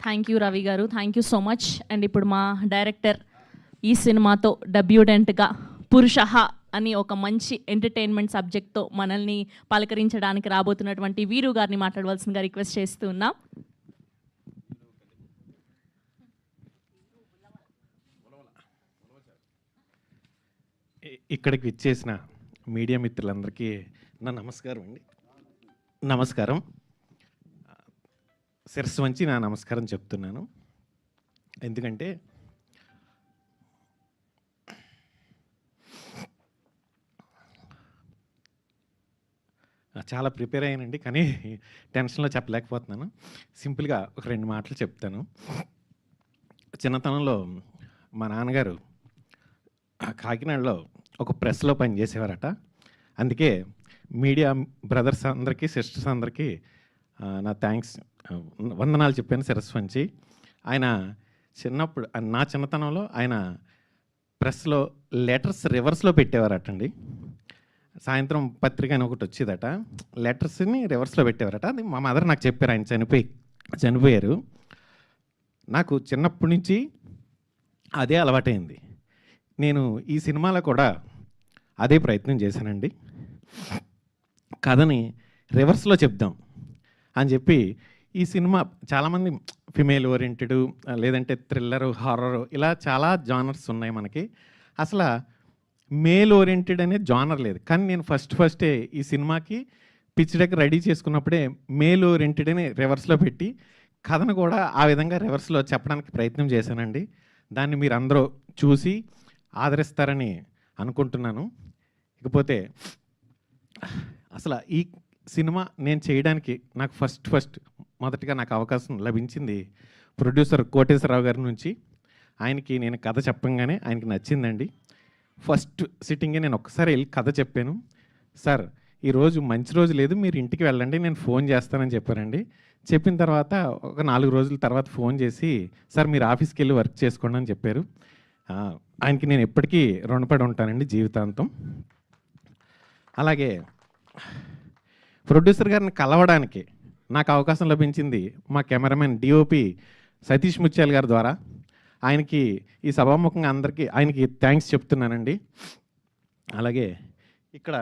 Thank you Ravi గారు, thank you so much. And ఇప్పుడు మా డైరెక్టర్ ఈ సినిమాతో డెబ్యూటెంట్గా పురుషహ అని ఒక మంచి ఎంటర్టైన్మెంట్ సబ్జెక్ట్తో మనల్ని పలకరించడానికి రాబోతున్నటువంటి వీరు గారిని మాట్లాడవలసిందిగా రిక్వెస్ట్ చేస్తూ ఉన్నాం. ఇక్కడికి విచ్చేసిన మీడియా మిత్రులందరికీ నా నమస్కారం అండి. నమస్కారం. శిరస్సు వంచి నా నమస్కారం చెప్తున్నాను. ఎందుకంటే చాలా ప్రిపేర్ అయ్యానండి, కానీ టెన్షన్లో చెప్పలేకపోతున్నాను. సింపుల్గా ఒక 2 మాటలు చెప్తాను. చిన్నతనంలో మా నాన్నగారు కాకినాడలో ఒక ప్రెస్లో పనిచేసేవారట. అందుకే మీడియా బ్రదర్స్ అందరికీ, సిస్టర్స్ అందరికీ నా థ్యాంక్స్, వందనాలు చెప్పాను శిరస్సు వంచి. ఆయన చిన్నప్పుడు, నా చిన్నతనంలో ఆయన ప్రెస్లో లెటర్స్ రివర్స్లో పెట్టేవారటండి. సాయంత్రం పత్రిక అని ఒకటి వచ్చేదట, లెటర్స్ని రివర్స్లో పెట్టేవారట. అది మా మదర్ నాకు చెప్పారు. ఆయన చనిపోయారు. నాకు చిన్నప్పటి నుంచి అదే అలవాటైంది. నేను ఈ సినిమాలో కూడా అదే ప్రయత్నం చేశానండి. కథని రివర్స్లో చెప్దాం అని చెప్పి ఈ సినిమా చాలామంది ఫిమేల్ ఓరియంటెడ్, లేదంటే థ్రిల్లరు, హారరు, ఇలా చాలా జానర్స్ ఉన్నాయి మనకి. అసలు మేల్ ఓరియంటెడ్ అనే జానర్ లేదు. కానీ నేను ఫస్టే ఈ సినిమాకి పిచ్ డెక్ రెడీ చేసుకున్నప్పుడే మేల్ ఓరియంటెడ్ అని రివర్స్లో పెట్టి కథను కూడా ఆ విధంగా రివర్స్లో చెప్పడానికి ప్రయత్నం చేశానండి. దాన్ని మీరు అందరూ చూసి ఆదరిస్తారని అనుకుంటున్నాను. ఇకపోతే అసలు ఈ సినిమా నేను చేయడానికి నాకు మొదటిగా నాకు అవకాశం లభించింది ప్రొడ్యూసర్ కోటేశ్వరరావు గారి నుంచి. ఆయనకి నేను కథ చెప్పంగానే ఆయనకి నచ్చిందండి. ఫస్ట్ సిట్టింగే నేను ఒక్కసారి వెళ్ళి కథ చెప్పాను. సార్, ఈరోజు మంచి రోజు లేదు, మీరు ఇంటికి వెళ్ళండి, నేను ఫోన్ చేస్తానని చెప్పారండి. చెప్పిన తర్వాత ఒక 4 రోజుల తర్వాత ఫోన్ చేసి, సార్ మీరు ఆఫీస్కి వెళ్ళి వర్క్ చేసుకోండి అని చెప్పారు. ఆయనకి నేను ఎప్పటికీ రుణపడి ఉంటానండి జీవితాంతం. అలాగే ప్రొడ్యూసర్ గారిని కలవడానికి నాకు అవకాశం లభించింది మా కెమెరామెన్ డిఓపి సతీష్ ముత్యాల గారి ద్వారా. ఆయనకి ఈ సభాముఖంగా అందరికీ ఆయనకి థ్యాంక్స్ చెప్తున్నానండి. అలాగే ఇక్కడ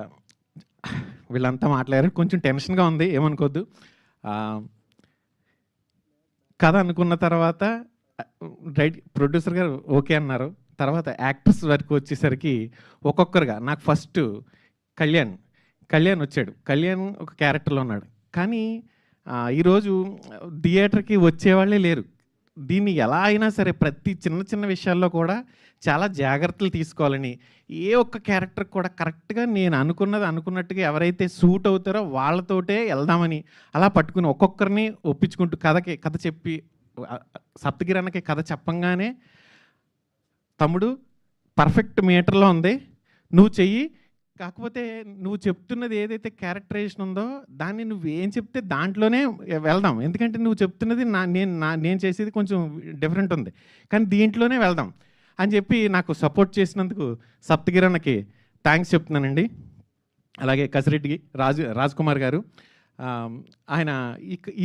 వీళ్ళంతా మాట్లాడారు, కొంచెం టెన్షన్గా ఉంది, ఏమనుకోద్దు. కథ అనుకున్న తర్వాత ప్రొడ్యూసర్ గారు ఓకే అన్నారు. తర్వాత యాక్టర్స్ వరకు వచ్చేసరికి ఒక్కొక్కరుగా నాకు ఫస్ట్ కళ్యాణ్ వచ్చాడు. కళ్యాణ్ ఒక క్యారెక్టర్లో ఉన్నాడు. కానీ ఈరోజు థియేటర్కి వచ్చేవాళ్ళే లేరు. దీన్ని ఎలా అయినా సరే ప్రతి చిన్న విషయాల్లో కూడా చాలా జాగ్రత్తలు తీసుకోవాలని, ఏ ఒక్క క్యారెక్టర్ కూడా కరెక్ట్గా నేను అనుకున్నట్టుగా ఎవరైతే సూట్ అవుతారో వాళ్ళతోటే వెళ్దామని అలా పట్టుకుని ఒక్కొక్కరిని ఒప్పించుకుంటూ కథ చెప్పి, సప్తగిరన్నకి కథ చెప్పంగానే తమ్ముడు పర్ఫెక్ట్ మీటర్లో ఉంది, నువ్వు చెయ్యి, కాకపోతే నువ్వు చెప్తున్నది ఏదైతే క్యారెక్టరైజేషన్ ఉందో దాన్ని నువ్వు ఏం చెప్తే దాంట్లోనే వెళ్దాం, ఎందుకంటే నువ్వు చెప్తున్నది నేను చేసేది కొంచెం డిఫరెంట్ ఉంది, కానీ దీంట్లోనే వెళ్దాం అని చెప్పి నాకు సపోర్ట్ చేసినందుకు సప్తగిరన్నకి థ్యాంక్స్ చెప్తున్నానండి. అలాగే కసిరెడ్డి రాజ్ కుమార్ గారు, ఆయన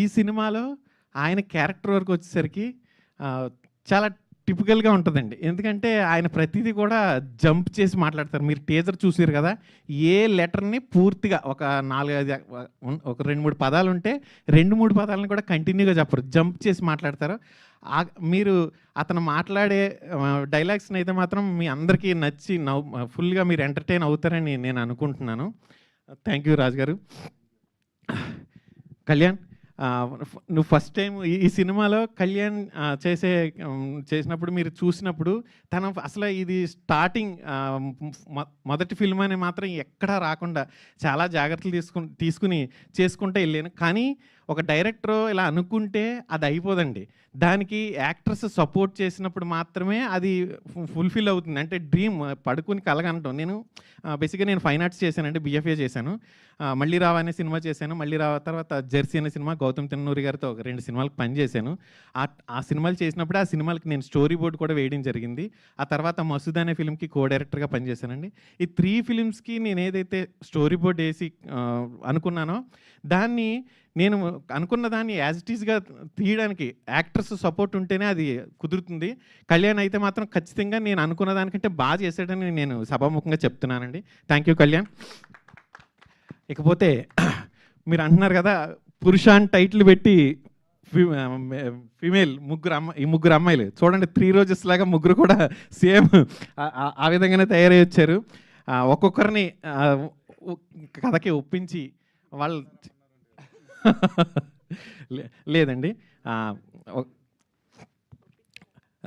ఈ సినిమాలో ఆయన క్యారెక్టర్ వరకు వచ్చేసరికి చాలా టిపికల్గా ఉంటుందండి. ఎందుకంటే ఆయన ప్రతిదీ కూడా జంప్ చేసి మాట్లాడతారు. మీరు టీజర్ చూసారు కదా, ఏ లెటర్ని పూర్తిగా ఒక 2-3 పదాలు ఉంటే 2-3 పదాలను కూడా కంటిన్యూగా చెప్పరు, జంప్ చేసి మాట్లాడతారు. మీరు అతను మాట్లాడే డైలాగ్స్ని అయితే మాత్రం మీ అందరికీ నచ్చి ఫుల్గా మీరు ఎంటర్టైన్ అవుతారని నేను అనుకుంటున్నాను. థ్యాంక్ యూ రాజు గారు. కళ్యాణ్, నువ్వు ఫస్ట్ టైం ఈ సినిమాలో కళ్యాణ్ చేసినప్పుడు మీరు చూసినప్పుడు అసలు ఇది స్టార్టింగ్ మొదటి ఫిల్మ్ అని మాత్రం ఎక్కడా రాకుండా చాలా జాగ్రత్తలు తీసుకుని చేసుకుంటూ వెళ్ళాను. కానీ ఒక డైరెక్టర్ ఇలా అనుకుంటే అది అయిపోదండి. దానికి యాక్టర్స్ సపోర్ట్ చేసినప్పుడు మాత్రమే అది ఫుల్ఫిల్ అవుతుంది. అంటే డ్రీమ్ పడుకుని కలగంటాం. బేసిక్గా నేను ఫైన్ ఆర్ట్స్ చేశానండి, బిఎఫ్ఏ చేశాను. మళ్ళీ రావా అనే సినిమా చేశాను. మళ్ళీ రావా తర్వాత జెర్సీ అనే సినిమా గౌతమ్ తిన్నూరి గారితో 2 సినిమాలకు పనిచేశాను. ఆ సినిమాలు చేసినప్పుడు ఆ సినిమాలకి నేను స్టోరీ బోర్డ్ కూడా వేయడం జరిగింది. ఆ తర్వాత మసూద్ అనే ఫిల్మ్కి కో డైరెక్టర్గా పనిచేశానండి. ఈ 3 ఫిలిమ్స్కి నేను ఏదైతే స్టోరీ బోర్డ్ వేసి అనుకున్నానో దాన్ని నేను అనుకున్న దాన్ని యాజ్ ఇట్ ఈస్గా తీయడానికి యాక్టర్స్ సపోర్ట్ ఉంటేనే అది కుదురుతుంది. కళ్యాణ్ అయితే మాత్రం ఖచ్చితంగా నేను అనుకున్న దానికంటే బాగా చేశాడని నేను సభాముఖంగా చెప్తున్నానండి. Thank you Kalyan. ఇకపోతే మీరు అంటున్నారు కదా పురుష అని టైటిల్ పెట్టి ఫీమేల్ ఈ ముగ్గురు అమ్మాయిలు చూడండి 3 రోజెస్ లాగా ముగ్గురు కూడా సేమ్ ఆ విధంగానే తయారై వచ్చారు. ఒక్కొక్కరిని కథకి ఒప్పించి వాళ్ళు లేదండి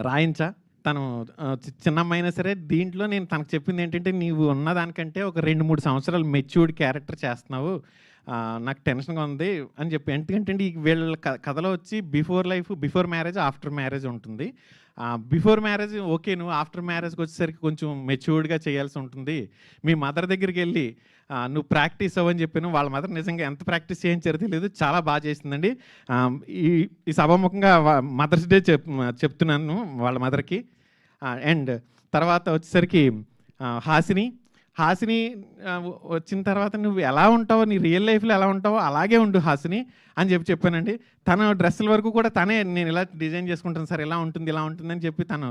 రాయించా తను చిన్నమ్మైనా సరే దీంట్లో నేను తనకు చెప్పింది ఏంటంటే నీవు ఉన్నదానికంటే ఒక 2-3 సంవత్సరాలు మెచ్యూర్డ్ క్యారెక్టర్ చేస్తున్నావు, నాకు టెన్షన్గా ఉంది అని చెప్పి. ఎందుకంటే వీళ్ళ కథలో వచ్చి బిఫోర్ మ్యారేజ్ ఆఫ్టర్ మ్యారేజ్ ఉంటుంది. బిఫోర్ మ్యారేజ్ ఓకే, నువ్వు ఆఫ్టర్ మ్యారేజ్కి వచ్చేసరికి కొంచెం మెచ్యూర్డ్గా చేయాల్సి ఉంటుంది. మీ మదర్ దగ్గరికి వెళ్ళి నువ్వు ప్రాక్టీస్ అవ్వని చెప్పాను. వాళ్ళ మదర్ నిజంగా ఎంత ప్రాక్టీస్ చేయించారో తెలియదు, చాలా బాగా చేసిందండి. ఈ సభాముఖంగా మదర్స్ డే చెప్తున్నాను వాళ్ళ మదర్కి. అండ్ తర్వాత వచ్చేసరికి హాసిని వచ్చిన తర్వాత నువ్వు ఎలా ఉంటావో నీ రియల్ లైఫ్లో ఎలా ఉంటావో అలాగే ఉండు హాసిని అని చెప్పానండి. తన డ్రెస్సుల వరకు కూడా తనే నేను ఇలా డిజైన్ చేసుకుంటాను సార్, ఇలా ఉంటుంది అని చెప్పి తను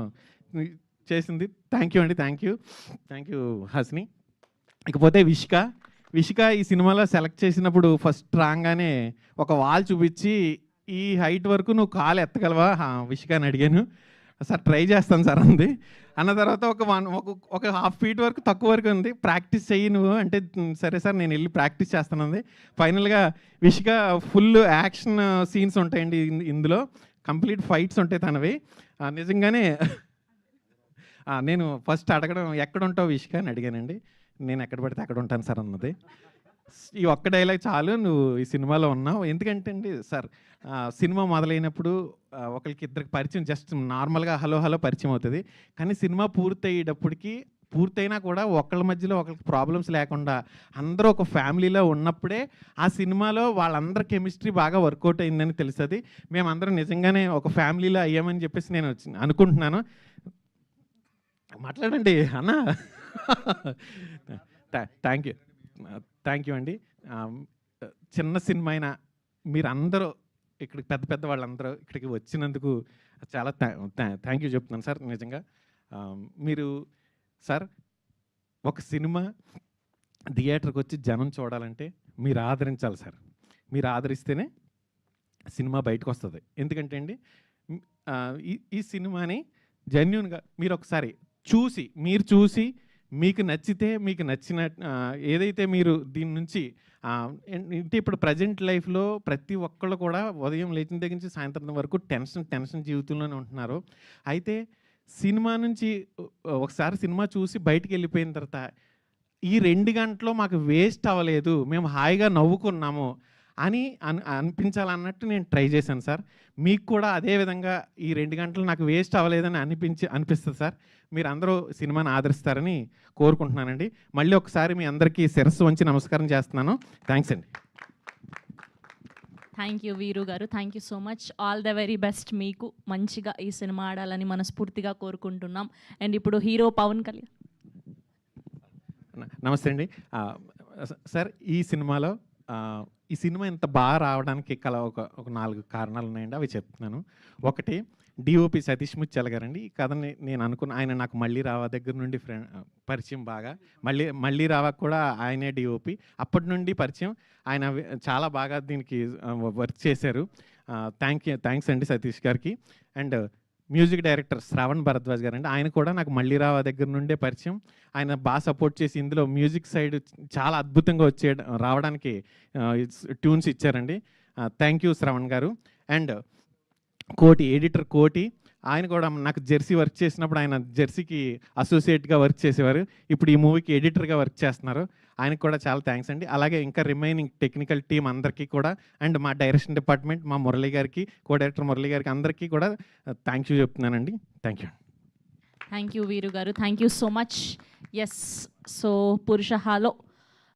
చేసింది. థ్యాంక్ యూ అండి, థ్యాంక్ యూ హాసిని. ఇకపోతే విషిక ఈ సినిమాలో సెలెక్ట్ చేసినప్పుడు ఫస్ట్ రాగానే ఒక వాల్ చూపించి ఈ హైట్ వరకు నువ్వు కాలు ఎత్తగలవా విషిక అని అడిగాను. సార్ ట్రై చేస్తాను సార్ అంది. అన్న తర్వాత ఒక 1/2 feet వరకు తక్కువ వరకు ఉంది, ప్రాక్టీస్ చెయ్యి నువ్వు అంటే సరే సార్ నేను వెళ్ళి ప్రాక్టీస్ చేస్తానంది. ఫైనల్గా విషిక ఫుల్ యాక్షన్ సీన్స్ ఉంటాయండి ఇందులో, కంప్లీట్ ఫైట్స్ ఉంటాయి తనవి. నిజంగానే నేను ఫస్ట్ అడగడం ఎక్కడ ఉంటావు విషిక అని అడిగానండి. నేను ఎక్కడ పడితే అక్కడ ఉంటాను సార్ అన్నది. ఈ ఒక్క డైలాగ్ చాలు నువ్వు ఈ సినిమాలో ఉన్నావు. ఎందుకంటే అండి సార్ సినిమా మొదలైనప్పుడు ఒకరికి ఇద్దరికి పరిచయం జస్ట్ నార్మల్గా హలో పరిచయం అవుతుంది. కానీ సినిమా పూర్తయినా కూడా ఒకళ్ళ మధ్యలో ఒకరికి ప్రాబ్లమ్స్ లేకుండా అందరూ ఒక ఫ్యామిలీలో ఉన్నప్పుడే ఆ సినిమాలో వాళ్ళందరి కెమిస్ట్రీ బాగా వర్కౌట్ అయిందని తెలుస్తుంది. మేమందరం నిజంగానే ఒక ఫ్యామిలీలో అయ్యామని చెప్పేసి నేను అనుకుంటున్నాను. మాట్లాడండి అన్న. థ్యాంక్ యూ అండి. చిన్న సినిమా అయినా మీరందరూ ఇక్కడికి పెద్ద వాళ్ళందరూ ఇక్కడికి వచ్చినందుకు చాలా థ్యాంక్ యూ చెప్తున్నాను సార్. నిజంగా మీరు సార్ ఒక సినిమా థియేటర్కి వచ్చి జనం చూడాలంటే మీరు ఆదరించాలి సార్. మీరు ఆదరిస్తేనే సినిమా బయటకు వస్తుంది. ఎందుకంటే అండి ఈ సినిమాని జెన్యూన్గా మీరు ఒకసారి చూసి మీకు నచ్చితే మీకు నచ్చిన ఏదైతే మీరు దీని నుంచి అంటే ఇప్పుడు ప్రజెంట్ లైఫ్లో ప్రతి ఒక్కళ్ళు కూడా ఉదయం లేచిన దగ్గర నుంచి సాయంత్రం వరకు టెన్షన్ జీవితంలోనే ఉంటున్నారు. అయితే సినిమా నుంచి ఒకసారి సినిమా చూసి బయటికి వెళ్ళిపోయిన తర్వాత ఈ 2 గంటలు మాకు వేస్ట్ అవ్వలేదు, మేము హాయిగా నవ్వుకున్నాము అని అనిపించాలన్నట్టు నేను ట్రై చేశాను సార్. మీకు కూడా అదేవిధంగా ఈ 2 గంటలు నాకు వేస్ట్ అవ్వలేదని అనిపిస్తుంది సార్. మీరు అందరూ సినిమాని ఆదరిస్తారని కోరుకుంటున్నానండి. మళ్ళీ ఒకసారి మీ అందరికీ శిరస్సు వంచి నమస్కారం చేస్తున్నాను. థ్యాంక్స్ అండి. థ్యాంక్ యూ వీరు గారు, thank you so much. All the very best. మీకు మంచిగా ఈ సినిమా ఆడాలని మనస్ఫూర్తిగా కోరుకుంటున్నాం. అండ్ ఇప్పుడు హీరో పవన్ కళ్యాణ్. నమస్తే అండి సార్. ఈ సినిమా ఇంత బాగా రావడానికి ఒక 4 కారణాలు ఉన్నాయండి, అవి చెప్తున్నాను. ఒకటి డిఓపి సతీష్ ముత్యాల గారండి. ఈ కథని నేను ఆయన నాకు మళ్ళీ రావా దగ్గర నుండి పరిచయం బాగా. మళ్ళీ రావా కూడా ఆయనే డిఓపి, అప్పటి నుండి పరిచయం. ఆయన చాలా బాగా దీనికి వర్క్ చేశారు. థ్యాంక్స్ అండి సతీష్ గారికి. And music director Shravan Bharadwaj గారండి, ఆయన కూడా నాకు మళ్ళీ రావా దగ్గర నుండే పరిచయం. ఆయన బాగా సపోర్ట్ చేసి ఇందులో మ్యూజిక్ సైడ్ చాలా అద్భుతంగా రావడానికి ట్యూన్స్ ఇచ్చారండి. థ్యాంక్ యూ శ్రవణ్ గారు. అండ్ ఎడిటర్ కోటి, ఆయన కూడా నాకు జెర్సీ వర్క్ చేసినప్పుడు ఆయన జెర్సీకి అసోసియేట్గా వర్క్ చేసేవారు, ఇప్పుడు ఈ మూవీకి ఎడిటర్గా వర్క్ చేస్తున్నారు. ఆయనకు కూడా చాలా థ్యాంక్స్ అండి. అలాగే ఇంకా రిమైనింగ్ టెక్నికల్ టీం అందరికీ కూడా, అండ్ మా డైరెక్షన్ డిపార్ట్మెంట్ మా మురళి గారికి, డైరెక్టర్ మురళి గారికి అందరికీ కూడా థ్యాంక్ యూ చెప్తున్నానండి. థ్యాంక్ యూ వీరు గారు, thank you so much. Yes, so పురుషహాలో